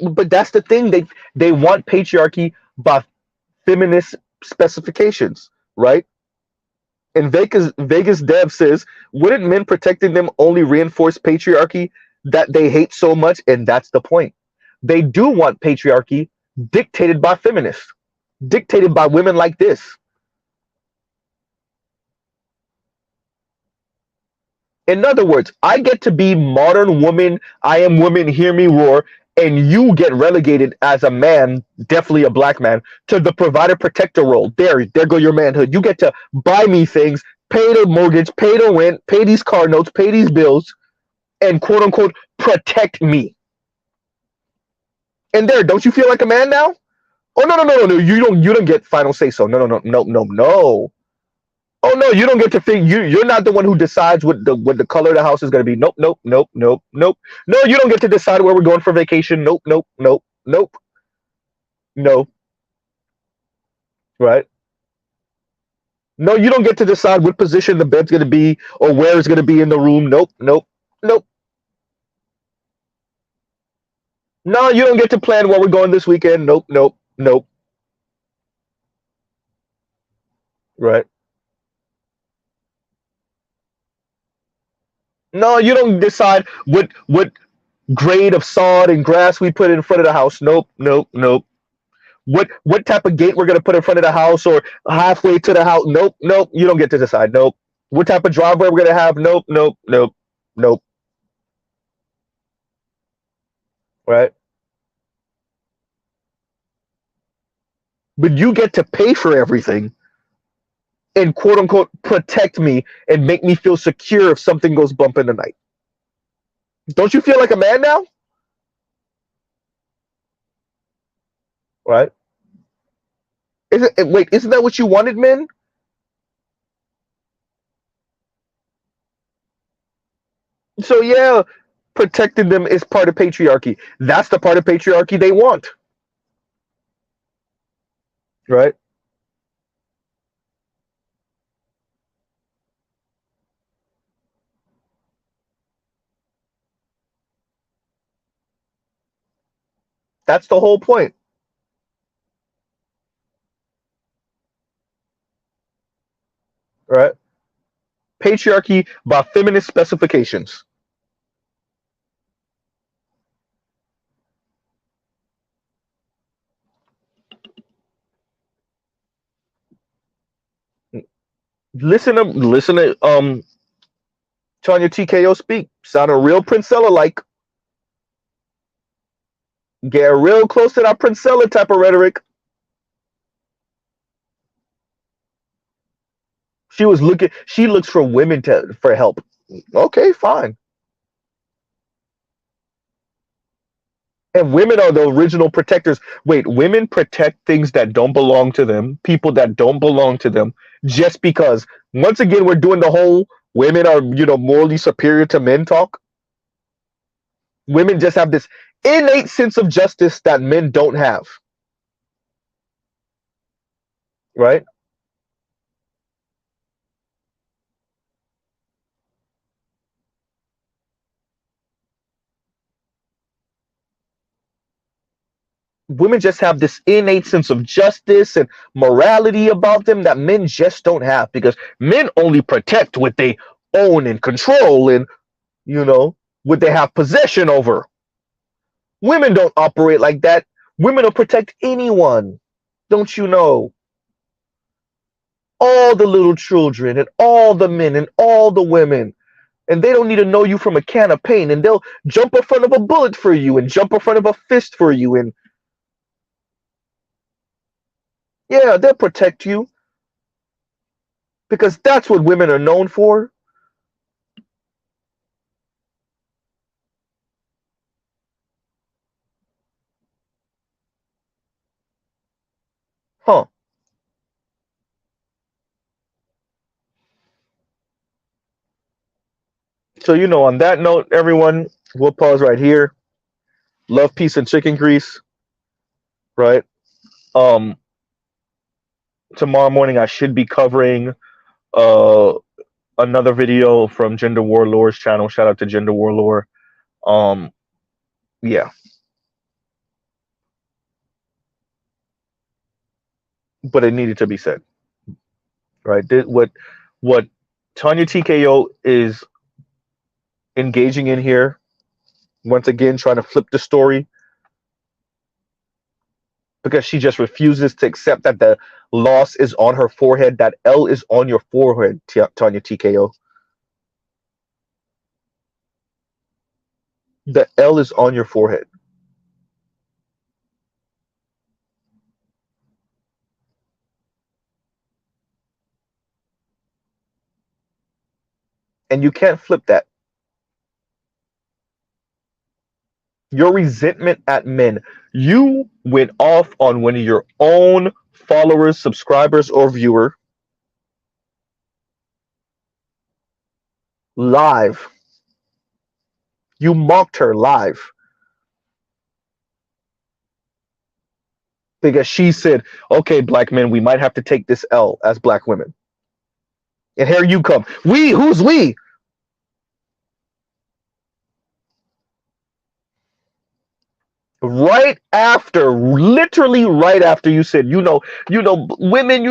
But that's the thing. They want patriarchy by feminist specifications, right? And Vegas Dev says, wouldn't men protecting them only reinforce patriarchy that they hate so much? And that's the point. They do want patriarchy dictated by feminists, dictated by women like this. In other words, I get to be modern woman, I am woman, hear me roar, and you get relegated as a man, definitely a black man, to the provider protector role. There go your manhood. You get to buy me things, pay the mortgage, pay the rent, pay these car notes, pay these bills, and quote unquote protect me. And don't you feel like a man now? Oh no, you don't get final say so. No. Oh no, you don't get to think you're not the one who decides what the color of the house is gonna be. Nope. No, you don't get to decide where we're going for vacation. Nope. No. Right? No, you don't get to decide what position the bed's gonna be or where it's gonna be in the room. Nope. No, you don't get to plan where we're going this weekend. Nope. Right? No, you don't decide what grade of sod and grass we put in front of the house. Nope. What type of gate we're gonna put in front of the house or halfway to the house. Nope. You don't get to decide. Nope. What type of driveway we're gonna have. Nope. Right? But you get to pay for everything. and quote unquote protect me and make me feel secure if something goes bump in the night. Don't you feel like a man now? Right? Isn't that what you wanted, men? So yeah, protecting them is part of patriarchy. That's the part of patriarchy they want. Right? That's the whole point. Right? Patriarchy by feminist specifications. Listen to Tanya TKO speak. Sounding real Princella like. Get real close to that Princella type of rhetoric. She looks for women for help. Okay, fine. And women are the original protectors. Wait, women protect things that don't belong to them, people that don't belong to them, just because. Once again, we're doing the whole women are, morally superior to men talk. Women just have this innate sense of justice that men don't have. Right? Women just have this innate sense of justice and morality about them that men just don't have, because men only protect what they own and control and, what they have possession over. Women don't operate like that. Women will protect anyone. Don't you know? All the little children and all the men and all the women. And they don't need to know you from a can of paint. And they'll jump in front of a bullet for you and jump in front of a fist for you. And yeah, they'll protect you, because that's what women are known for. Huh. So, on that note, everyone, we'll pause right here. Love, peace, and chicken grease. Right? Um, Tomorrow morning I should be covering uh another video from Gender Warlord's channel. Shout out to Gender Warlord. Um, yeah, but it needed to be said, right? What Tanya TKO is engaging in here, once again, trying to flip the story, because she just refuses to accept that the loss is on her forehead. That L is on your forehead, Tanya TKO. The L is on your forehead. And you can't flip that. Your resentment at men. You went off on one of your own followers, subscribers, or viewer live. You mocked her live because she said, okay, black men, we might have to take this L as black women. And here you come. We? Who's we? Right after, literally right after you said, women,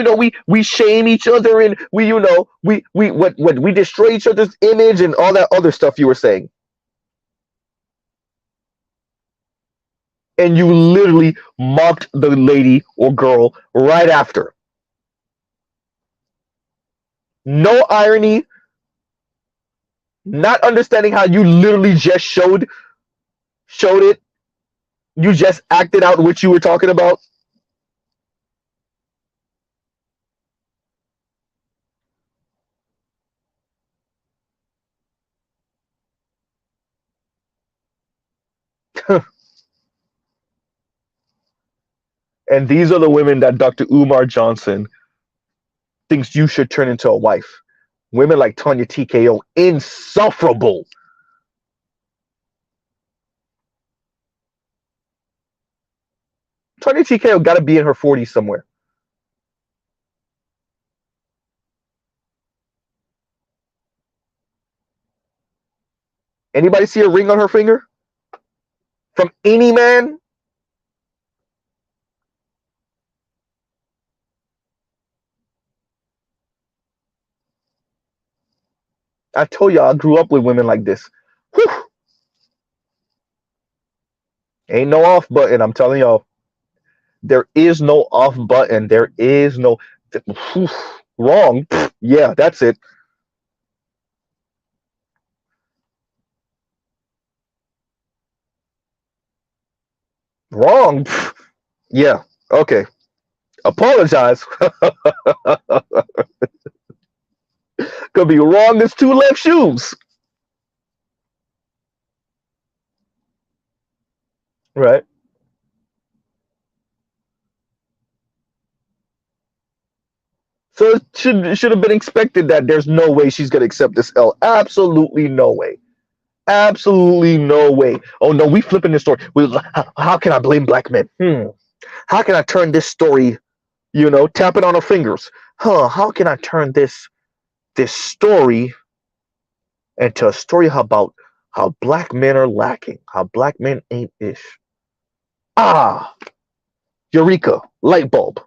we shame each other, and we destroy each other's image and all that other stuff you were saying. And you literally mocked the lady or girl right after. No irony, not understanding how you literally just showed it. You just acted out what you were talking about. And these are the women that Dr. Umar Johnson thinks you should turn into a wife. Women like Tanya TKO, insufferable. Tanya TKO got to be in her 40s somewhere. Anybody see a ring on her finger? From any man? I told y'all I grew up with women like this. Whew. Ain't no off button. I'm telling y'all. There is no off button. There is no whew, wrong. Yeah, that's it. Wrong. Yeah. Okay. Apologize. Could be wrong as two left shoes. Right. So it should have been expected that there's no way she's gonna accept this L. Absolutely no way. Absolutely no way. Oh no, we flipping this story. How can I blame black men? How can I turn this story, tapping on her fingers? How can I turn this story into a story about how black men are lacking, how black men ain't ish? Ah, Eureka, light bulb.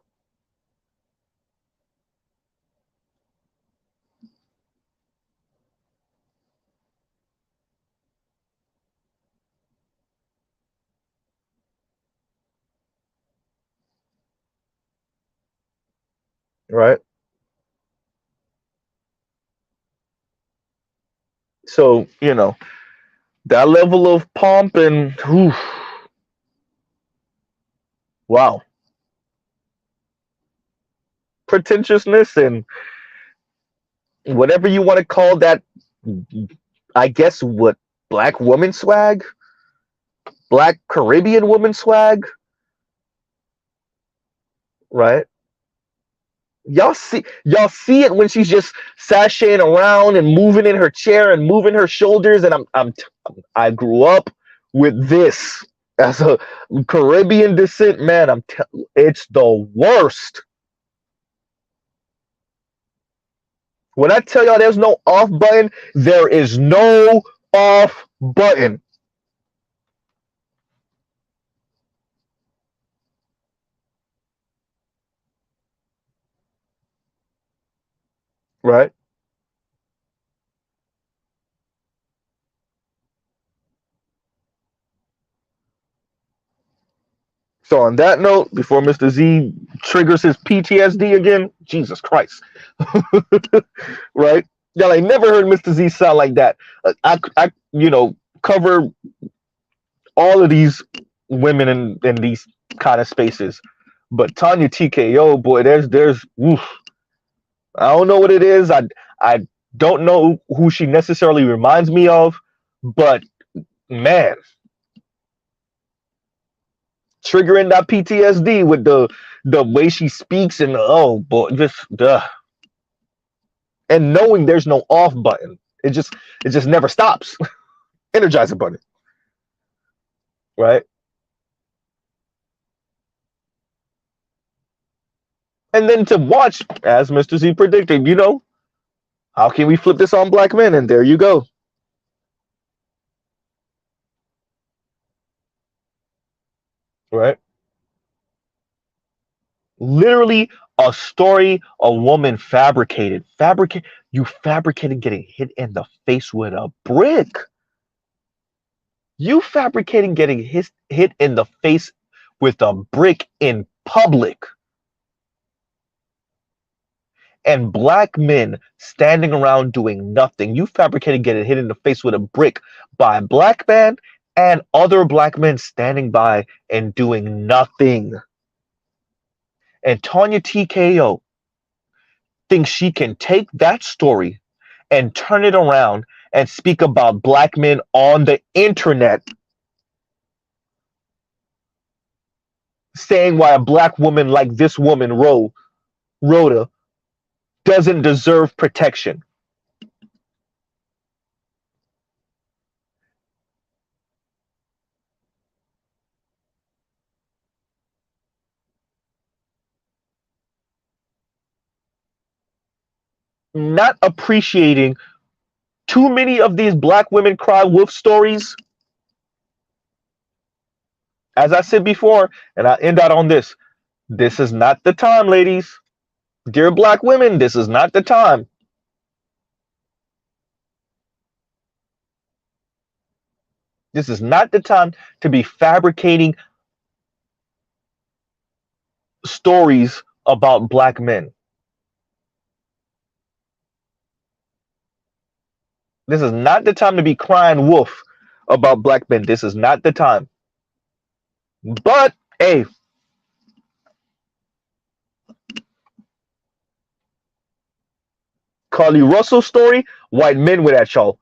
Right? So, that level of pomp and whew, wow, pretentiousness and whatever you want to call that, I guess what black woman swag, black Caribbean woman swag, right? Y'all see it when she's just sashaying around and moving in her chair and moving her shoulders. And I grew up with this as a Caribbean descent, man. It's the worst. When I tell y'all there's no off button, there is no off button. Right? So on that note, before Mr. Z triggers his PTSD again, Jesus Christ. Right? Y'all ain't never heard Mr. Z sound like that. I cover all of these women in these kind of spaces. But Tanya TKO, boy, there's oof. I don't know what it is. I don't know who she necessarily reminds me of, but man, triggering that PTSD with the way she speaks and oh boy, just and knowing there's no off button. It just never stops. Energizer button. Right? And then to watch, as Mr. Z predicted, how can we flip this on black men? And there you go. Right? Literally a story a woman fabricated. You fabricated getting hit in the face with a brick. You fabricating getting hit in the face with a brick in public. And black men standing around doing nothing. You fabricated getting hit in the face with a brick by a black man and other black men standing by and doing nothing. And Tanya TKO thinks she can take that story and turn it around and speak about black men on the internet saying why a black woman like this woman, Rhoda, doesn't deserve protection. Not appreciating too many of these black women cry wolf stories. As I said before, and I end out on this. This is not the time, ladies. Dear black women, this is not the time. This is not the time to be fabricating stories about black men. This is not the time to be crying wolf about black men. This is not the time. But, hey, Carly Russell story, white men with that, y'all.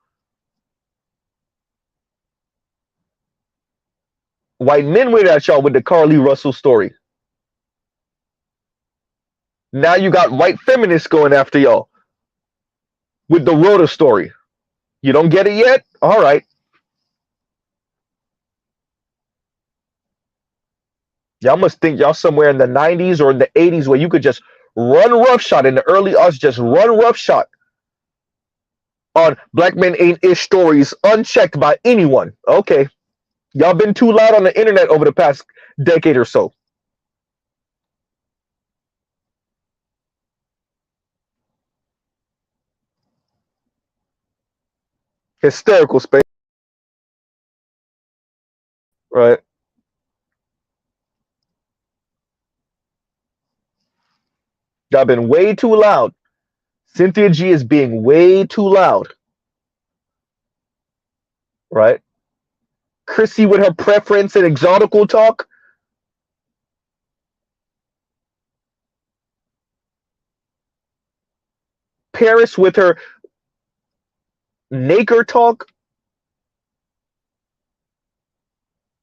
White men with that, y'all, with the Carly Russell story. Now you got white feminists going after y'all with the Rhoda story. You don't get it yet? All right. Y'all must think y'all somewhere in the 90s or in the 80s where you could just run roughshod in the early us, just run roughshod on black men ain't ish stories unchecked by anyone. Okay. Y'all been too loud on the internet over the past decade or so. Hysterical space. Right. Y'all been way too loud. Cynthia G is being way too loud. Right. Chrissy with her preference and exotical talk. Paris with her Naker talk.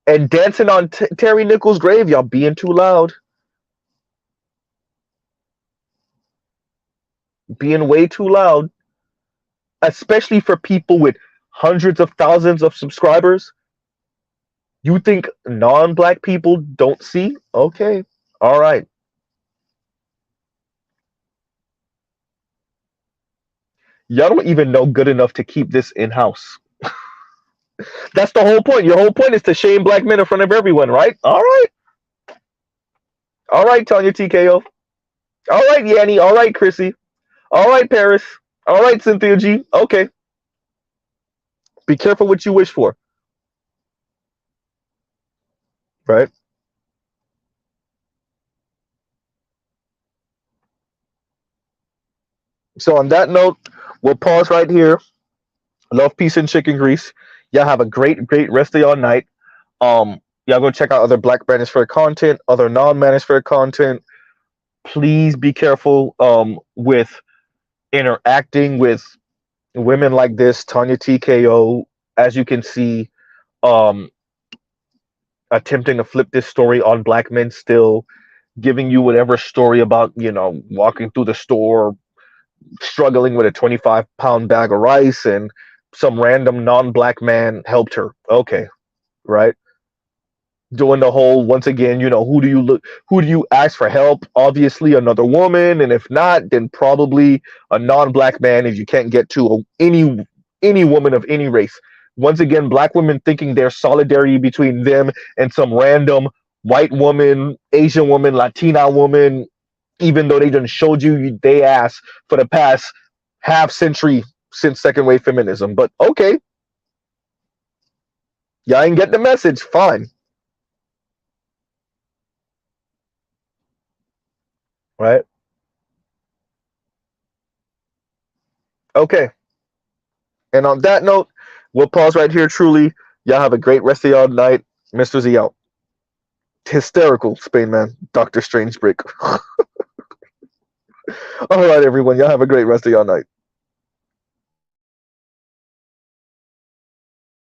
And dancing on Terry Nichols' grave. Y'all being too loud. Being way too loud. Especially for people with hundreds of thousands of subscribers. You think non-black people don't see? Okay. All right. Y'all don't even know good enough to keep this in-house. That's the whole point. Your whole point is to shame black men in front of everyone, right? All right. All right, Tanya TKO. All right, Yanni. All right, Chrissy. All right, Paris. All right, Cynthia G. Okay. Be careful what you wish for. Right? So on that note, we'll pause right here. Love, peace, and chicken grease. Y'all have a great, great rest of y'all night. Y'all go check out other Black Manosphere content, other non-Manosphere content. Please be careful with interacting with women like this, Tanya TKO. As you can see, attempting to flip this story on black men, still giving you whatever story about, walking through the store, struggling with a 25-pound bag of rice, and some random non-black man helped her. Okay, right? Doing the whole, once again, who do you ask for help? Obviously another woman, and if not, then probably a non-black man if you can't get to any woman of any race. Once again, black women thinking there's solidarity between them and some random white woman, Asian woman, Latina woman, even though they done showed you they ass for the past half century since second wave feminism. But okay, y'all ain't get the message. Fine. Right? Okay. And on that note, we'll pause right here. Truly, y'all have a great rest of y'all night. Mr. Z out. Hysterical, Spain man. Dr. Strange Brick. All right, everyone. Y'all have a great rest of y'all night.